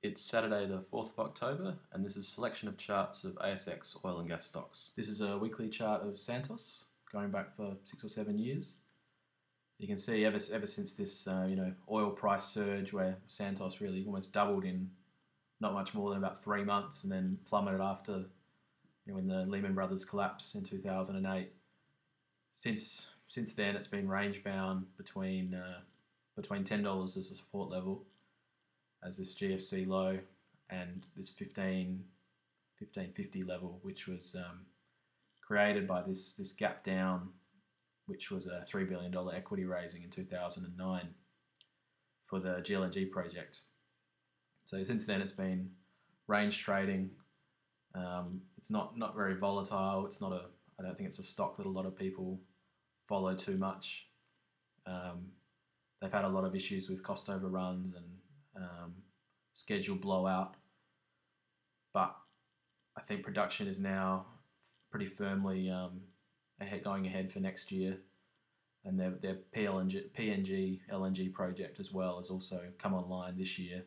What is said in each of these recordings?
It's Saturday the 4th of October and this is a selection of charts of ASX Oil Gas Stocks. This is a weekly chart of Santos going back for 6 or 7 years. You can see ever since this oil price surge where Santos really almost doubled in not much more than about 3 months and then plummeted after when the Lehman Brothers collapsed in 2008. Since then it's been range bound between $10 as a support level as this GFC low and this 1550 level, which was created by this gap down, which was a $3 billion equity raising in 2009 for the GLNG project. So since then it's been range trading. It's not very volatile. It's not I don't think it's a stock that a lot of people follow too much. They've had a lot of issues with cost overruns and schedule blowout, but I think production is now pretty firmly going ahead for next year, and their PNG LNG project as well has also come online this year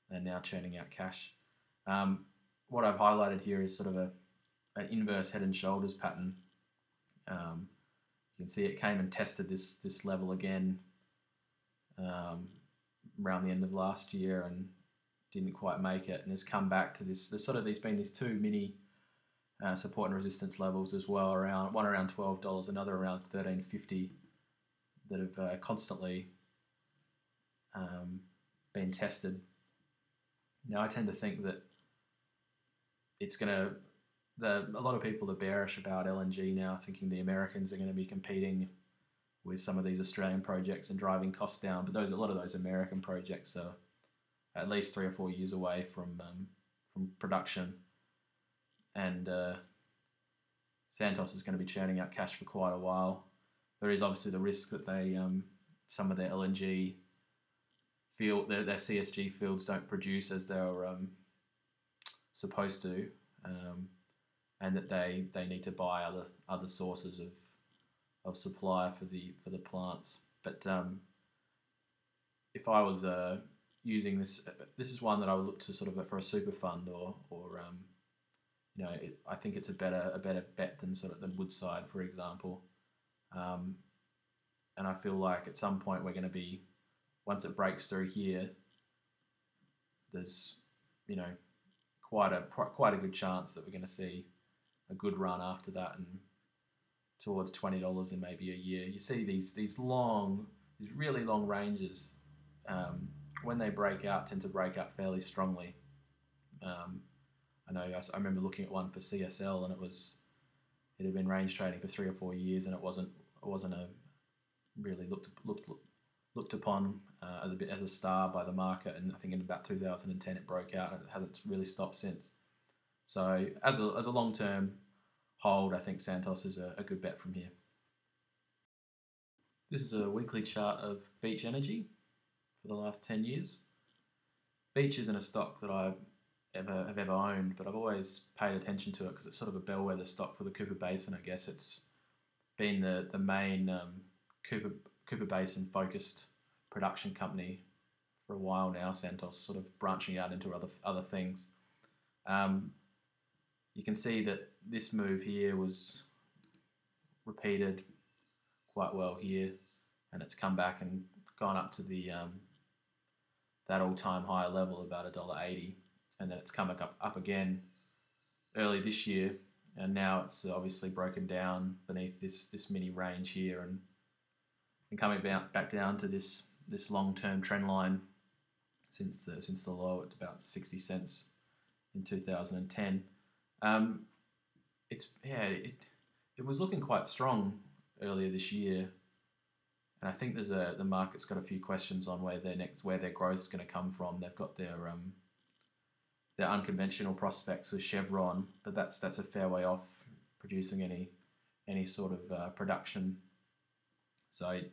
and now churning out cash. What I've highlighted here is sort of an inverse head and shoulders pattern. You can see it came and tested this level again around the end of last year and didn't quite make it, and has come back to this. There's been these two mini support and resistance levels as well, one around $12, another around $13.50, that have constantly been tested. Now I tend to think that it's a lot of people are bearish about LNG now, thinking the Americans are going to be competing with some of these Australian projects and driving costs down, but a lot of those American projects are at least 3 or 4 years away from production, and Santos is going to be churning out cash for quite a while. There is obviously the risk that some of their LNG field, their CSG fields don't produce as they're supposed to, and that they need to buy other sources of supply for the plants. But if I was using this is one that I would look to sort of for a super fund or I think it's a better bet than Woodside, for example. And I feel like at some point we're going to be, once it breaks through here, there's quite a good chance that we're going to see a good run after that and towards $20 in maybe a year. You see these really long ranges, when they break out, tend to break out fairly strongly. I remember looking at one for CSL, and it had been range trading for 3 or 4 years, and it wasn't really looked upon as a star by the market. And I think in about 2010 it broke out, and it hasn't really stopped since. So as a long-term hold, I think Santos is a good bet from here. This is a weekly chart of Beach Energy for the last 10 years. Beach isn't a stock that I have ever owned, but I've always paid attention to it because it's sort of a bellwether stock for the Cooper Basin, I guess. It's been the main Cooper Basin focused production company for a while now. Santos sort of branching out into other things. You can see that this move here was repeated quite well here, and it's come back and gone up to that all-time high level, about $1.80, and then it's come up again early this year, and now it's obviously broken down beneath this mini range here and coming back down to this long-term trend line since the low at about 60 cents in 2010. It was looking quite strong earlier this year, and I think the market's got a few questions on where their growth is going to come from. They've got their unconventional prospects with Chevron, but that's a fair way off producing any sort of production. So I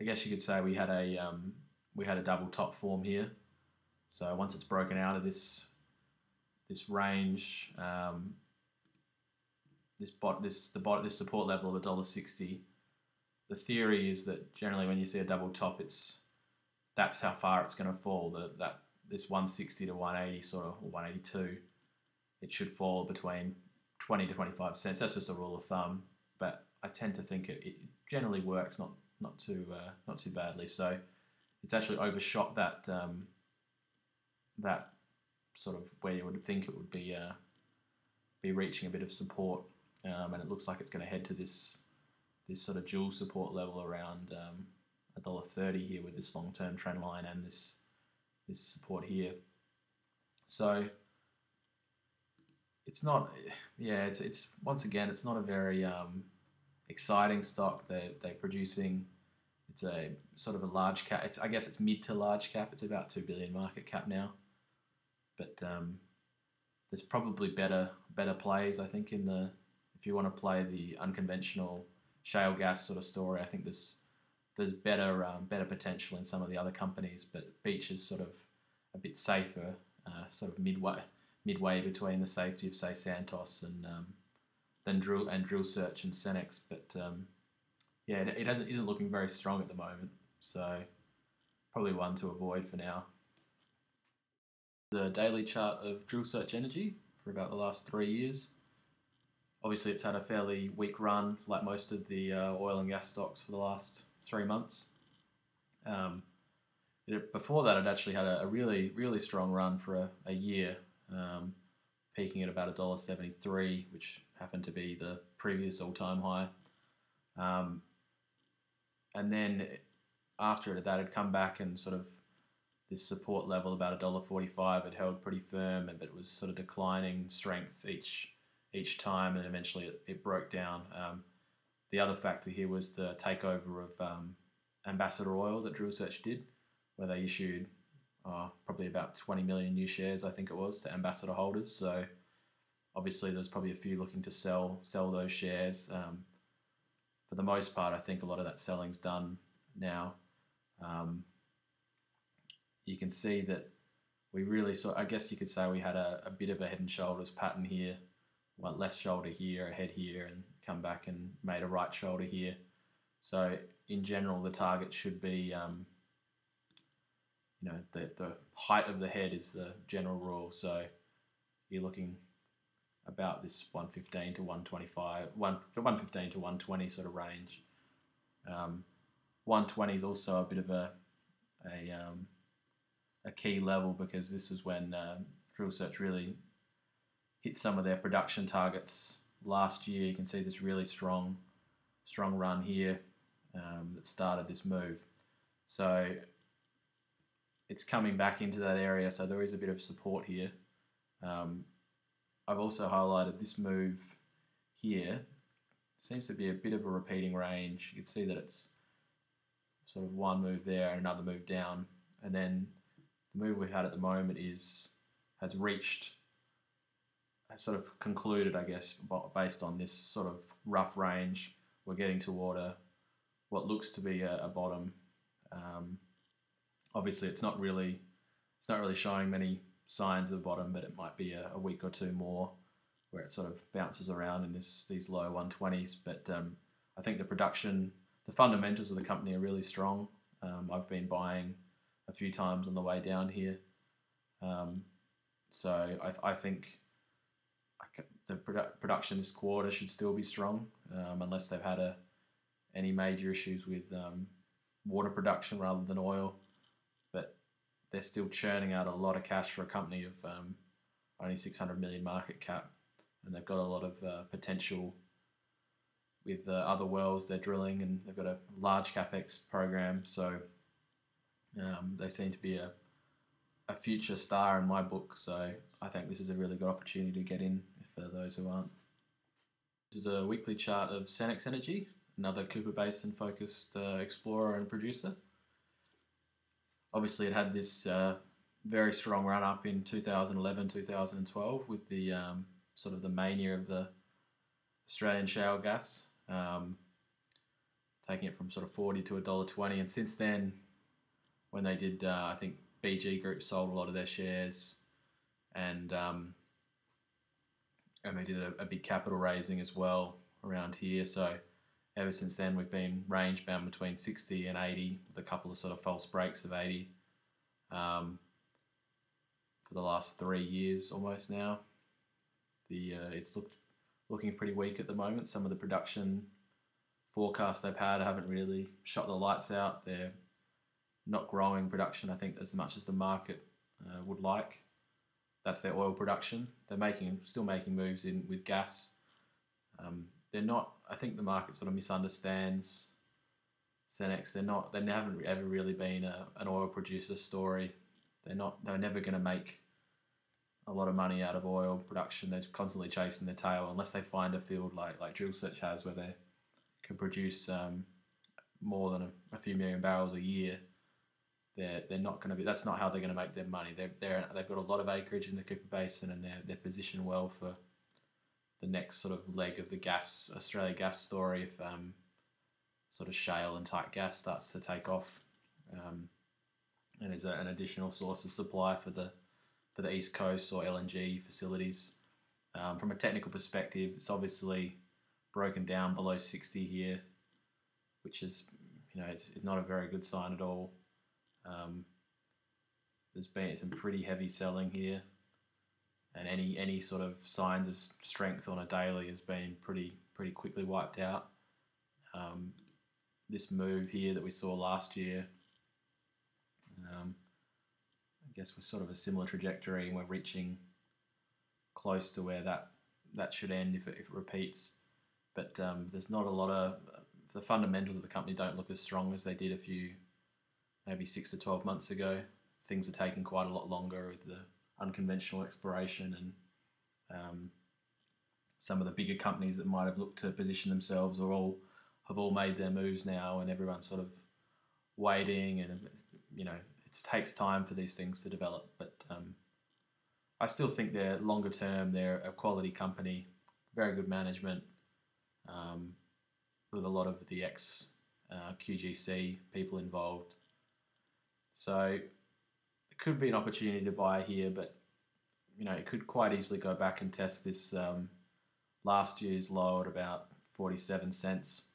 guess you could say we had a double top form here. So once it's broken out of this range, this support level of $1.60, the theory is that generally when you see a double top, that's how far it's going to fall. this 160 to 180 sort of, or 182, it should fall between 20 to 25 cents. That's just a rule of thumb, but I tend to think it generally works not too badly. So it's actually overshot that that sort of where you would think it would be reaching a bit of support, and it looks like it's going to head to this sort of dual support level around $1.30 here with this long-term trend line and this support here. So it's not, yeah, it's once again, it's not a very exciting stock. They're producing, it's a sort of a large cap. I guess it's mid to large cap. It's about 2 billion market cap now, but there's probably better plays, I think, if you want to play the unconventional shale gas sort of story. I think there's better potential in some of the other companies, but Beach is sort of a bit safer, sort of midway between the safety of, say, Santos and then Drillsearch and Senex. But yeah, it isn't looking very strong at the moment, so probably one to avoid for now. The daily chart of Drillsearch Energy for about the last 3 years. Obviously, it's had a fairly weak run, like most of the oil and gas stocks, for the last 3 months. Before that, it actually had a really strong run for a year, peaking at about $1.73, which happened to be the previous all-time high. And then after that, it come back and sort of this support level about $1.45 had held pretty firm, but it was sort of declining strength each time, and eventually it broke down. The other factor here was the takeover of Ambassador Oil that Drillsearch did, where they issued probably about 20 million new shares, I think it was, to Ambassador holders. So obviously there's probably a few looking to sell those shares. For the most part, I think a lot of that selling's done now. You can see that we really I guess you could say we had a bit of a head and shoulders pattern here. One left shoulder here, a head here, and come back and made a right shoulder here. So in general, the target should be, the height of the head is the general rule. So you're looking about this 115 to 125, 115 to 120 sort of range. 120 is also a bit of a key level, because this is when Drillsearch really hit some of their production targets last year. You can see this really strong run here that started this move. So it's coming back into that area, so there is a bit of support here. I've also highlighted this move here. Seems to be a bit of a repeating range. You can see that it's sort of one move there and another move down, and then the move we've had at the moment has reached, sort of concluded, I guess, based on this sort of rough range. We're getting toward what looks to be a bottom. Obviously, it's not really showing many signs of bottom, but it might be a week or two more where it sort of bounces around in these low 120s. But I think the fundamentals of the company are really strong. I've been buying a few times on the way down here. So I think the production this quarter should still be strong, unless they've had any major issues with water production rather than oil. But they're still churning out a lot of cash for a company of only 600 million market cap, and they've got a lot of potential with other wells they're drilling, and they've got a large capex program. So they seem to be a future star in my book. So I think this is a really good opportunity to get in for those who aren't. This is a weekly chart of Senex Energy, another Cooper Basin focused explorer and producer. Obviously, it had this very strong run up in 2011, 2012 with the sort of the mania of the Australian shale gas, taking it from sort of 40 to $1.20. And since then, when they did, I think BG Group sold a lot of their shares, and they did a big capital raising as well around here. So ever since then, we've been range bound between 60 and 80, with a couple of sort of false breaks of 80. for the last 3 years almost now. It's looking pretty weak at the moment. Some of the production forecasts they've had haven't really shot the lights out. They're not growing production, I think, as much as the market would like. That's their oil production. They're still making moves in with gas. They're not. I think the market sort of misunderstands Senex. They haven't ever really been an oil producer story. They're never going to make a lot of money out of oil production. They're constantly chasing their tail unless they find a field like Drillsearch has, where they can produce more than a few million barrels a year. They're not going to be. That's not how they're going to make their money. They've got a lot of acreage in the Cooper Basin, and they're positioned well for the next sort of leg of the Australia gas story. If sort of shale and tight gas starts to take off, and is an additional source of supply for the East Coast or LNG facilities. From a technical perspective, it's obviously broken down below 60 here, which is, it's not a very good sign at all. There's been some pretty heavy selling here, and any sort of signs of strength on a daily has been pretty quickly wiped out. This move here that we saw last year, I guess we're sort of a similar trajectory, and we're reaching close to where that should end if it repeats. But there's not a lot of the fundamentals of the company don't look as strong as they did maybe 6 to 12 months ago. Things are taking quite a lot longer with the unconventional exploration, and some of the bigger companies that might have looked to position themselves have all made their moves now, and everyone's sort of waiting, and it takes time for these things to develop. But I still think they're longer term. They're a quality company, very good management, with a lot of the ex QGC people involved. So it could be an opportunity to buy here, but it could quite easily go back and test this last year's low at about 47 cents,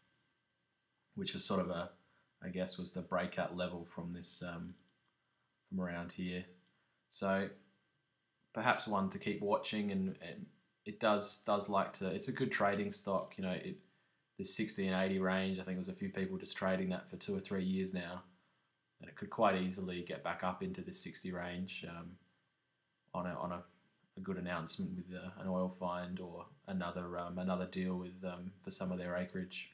which was sort of was the breakout level from this from around here. So perhaps one to keep watching, and it does like to. It's a good trading stock. The 60 and 80 range. I think there's a few people just trading that for 2 or 3 years now, and it could quite easily get back up into the 60 range on a good announcement with an oil find or another deal with for some of their acreage.